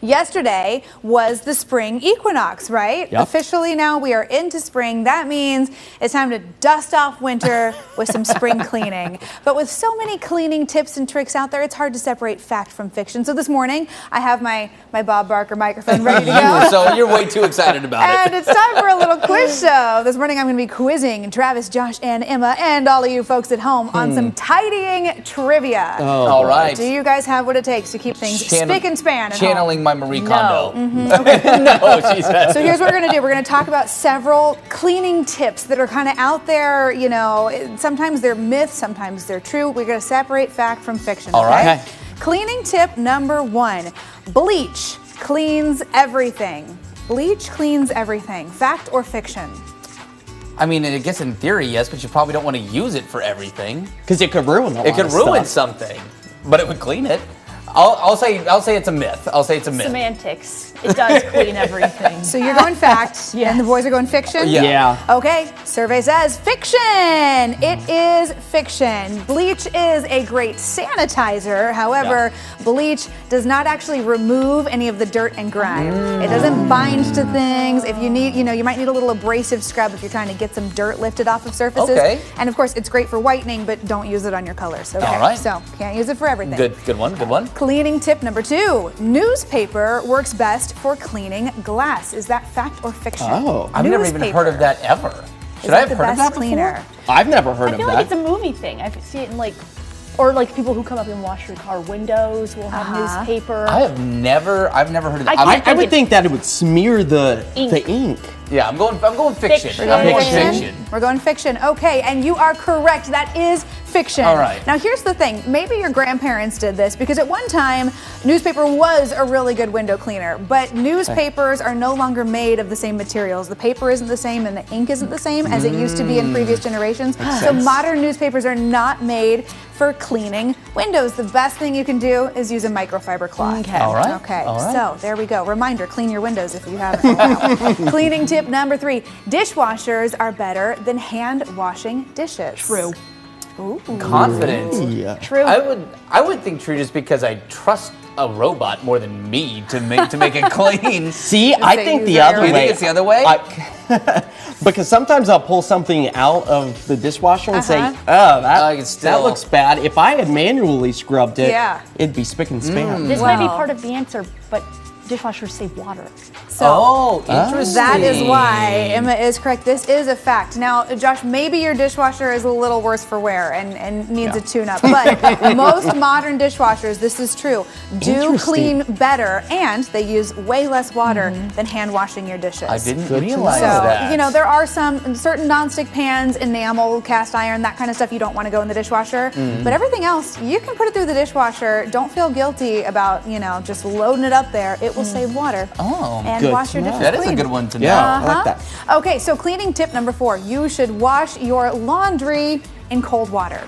Yesterday was the spring equinox, right? Yep. Officially now we are into spring. That means it's time to dust off winter with some spring cleaning. But with so many cleaning tips and tricks out there, it's hard to separate fact from fiction. So this morning, I have my Bob Barker microphone ready to go. So you're way too excited about it. And it's time for a little quiz show. This morning I'm going to be quizzing Travis, Josh, and Emma, and all of you folks at home on some tidying trivia. All right. Do you guys have what it takes to keep things spick and span at home? Channeling my Marie Kondo. Okay. No, she said. So here's what we're going to do. We're going to talk about several cleaning tips that are kind of out there. You know, sometimes they're myths, sometimes they're true. We're going to separate fact from fiction. All right. Okay? Cleaning tip number 1. Bleach cleans everything. Bleach cleans everything. Fact or fiction? I mean, I guess in theory, yes, but you probably don't want to use it for everything. Because it could ruin a lot It could of ruin stuff. something, but it would clean it. I'll say it's a myth. I'll say it's a myth. Semantics. It does clean everything. So you're going fact, and the boys are going fiction? Yeah. Okay, survey says fiction. It is fiction. Bleach is a great sanitizer. However, bleach does not actually remove any of the dirt and grime. It doesn't bind to things. If you need, you might need a little abrasive scrub if you're trying to get some dirt lifted off of surfaces. Okay. And of course, it's great for whitening, but don't use it on your colors. Okay. All right. So can't use it for everything. Good one, good one. Cleaning tip number 2. Newspaper works best for cleaning glass. Is that fact or fiction? Oh. I've never even heard of that ever. Should I have heard of that cleaner? I've never heard I of feel that. like it's a movie thing. I see it in or people who come up and wash your car windows will have newspaper. I've never heard of that. I would think that it would smear the ink. Yeah, I'm going fiction. Fiction. I'm going Fiction? fiction. We're going fiction. Okay, and you are correct. That is fiction. All right. Now here's the thing. Maybe your grandparents did this because at one time, newspaper was a really good window cleaner, but newspapers are no longer made of the same materials. The paper isn't the same and the ink isn't the same as it used to be in previous generations. So modern newspapers are not made for cleaning windows. The best thing you can do is use a microfiber cloth. Okay. All right. Okay, All right. so there we go. Reminder, clean your windows if you haven't. Wow. Cleaning tip number 3. Dishwashers are better than hand washing dishes. True. Ooh. Confident. Yeah. True. I would think true just because I trust a robot more than me to make it clean. See, I say think use the your other You way. think it's the other way? Because sometimes I'll pull something out of the dishwasher and say, Uh-huh. oh, It's that still- looks bad. If I had manually scrubbed it, Yeah. it'd be spick and span. This might be Wow. part of the answer, but dishwashers save water. So interesting. that is why Emma is correct. This is a fact. Now, Josh, maybe your dishwasher is a little worse for wear and needs a tune-up, but most modern dishwashers, this is true, do Interesting. clean better, and they use way less water than hand washing your dishes. I didn't Good to realize know. So, that. there are some certain nonstick pans, enamel, cast iron, that kind of stuff you don't want to go in the dishwasher. But everything else, you can put it through the dishwasher. Don't feel guilty about, just loading it up there. It will save water. Oh, and good wash to your know. dishes That is clean. a good one to know. Yeah, I like that. Okay, so cleaning tip number 4. You should wash your laundry in cold water.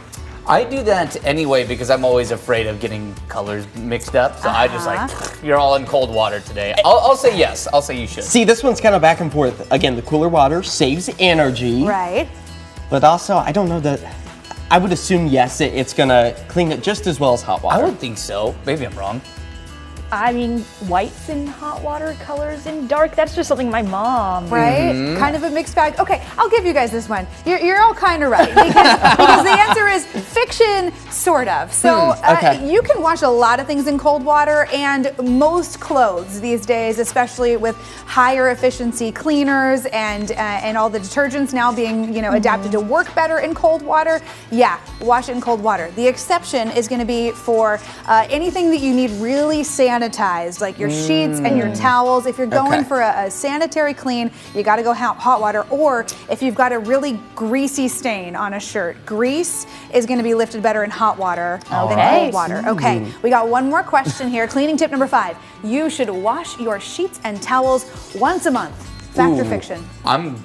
I do that anyway because I'm always afraid of getting colors mixed up. So I just you're all in cold water today. I'll say yes. I'll say you should. See, this one's kind of back and forth. Again, the cooler water saves energy. Right. But also, I don't know that. I would assume, yes, it's going to clean it just as well as hot water. I would think so. Maybe I'm wrong. I mean, whites in hot water, colors in dark. That's just something my mom. Right? Kind of a mixed bag. Okay, I'll give you guys this one. You're all kind of right because the answer is fiction, sort of. So okay. You can wash a lot of things in cold water, and most clothes these days, especially with higher efficiency cleaners and all the detergents now being adapted to work better in cold water. Yeah, wash it in cold water. The exception is going to be for anything that you need really sanitized, like your sheets and your towels. If you're going for a sanitary clean, you got to go hot water. Or if you've got a really greasy stain on a shirt, grease is going to be lifted better in hot water than cold water. Okay, we got one more question here. Cleaning tip number 5. You should wash your sheets and towels once a month. Fact or fiction? I'm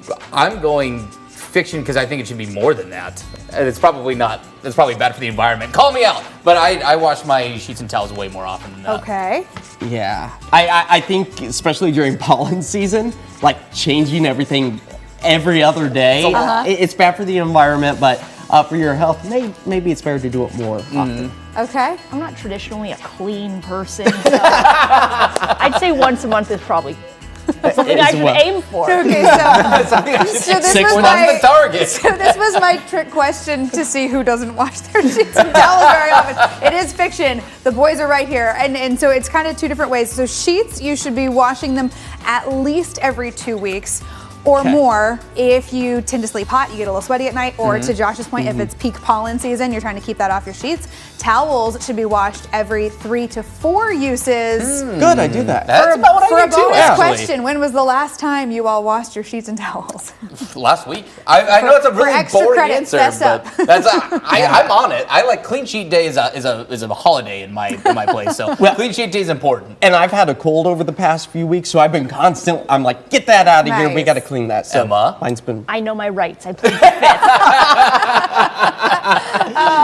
going fiction because I think it should be more than that. And it's probably not. It's probably bad for the environment. Call me out. But I wash my sheets and towels way more often than that. Okay. Yeah. I think, especially during pollen season, like changing everything every other day, it's bad for the environment, but for your health, maybe it's better to do it more often. Okay. I'm not traditionally a clean person, so I'd say say once a month is probably something I should aim for. Okay, so this was the target. So this was my trick question to see who doesn't wash their sheets and towels very often. It is fiction. The boys are right here, and so it's kind of two different ways. So sheets, you should be washing them at least every 2 weeks. Or more if you tend to sleep hot, you get a little sweaty at night, or to Josh's point, if it's peak pollen season, you're trying to keep that off your sheets. Towels should be washed every 3 to 4 uses. Good, I do that. That's about what For I a do too, bonus actually. question, when was the last time you all washed your sheets and towels? Last week. I know it's a really extra boring credit, answer, fess up. but that's I'm on it. I like clean sheet day is a holiday in my place. So clean sheet day is important. And I've had a cold over the past few weeks, so I've been I'm like, get that out of here. We Nice. got to clean that. So Emma? mine's been. I know my rights. I plead the fifth.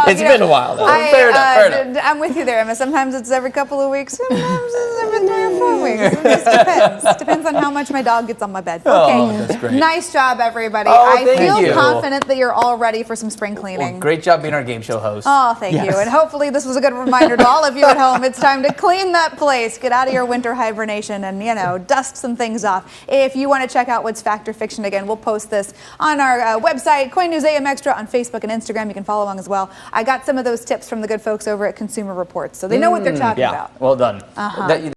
It's been a while though. Fair enough. I'm with you there, Emma. Sometimes it's every couple of weeks. Sometimes it's every 3 or 4 weeks. It just depends. Depends on how much my dog gets on my bed. Okay. Oh, that's great. Nice job, everybody. Oh, I thank feel you. confident that you're all ready for some spring cleaning. Well, great job being our game show host. Oh, thank you. And hopefully this was a good reminder to all of you at home. It's time to clean that place. Get out of your winter hibernation and, dust some things off. If you want to check out what's fact or fiction, again, we'll post this on our website, Coin News AM Extra, on Facebook and Instagram. You can follow along as well. I got some of those tips from the good folks over at Consumer Reports, so they know what they're talking about. Well done.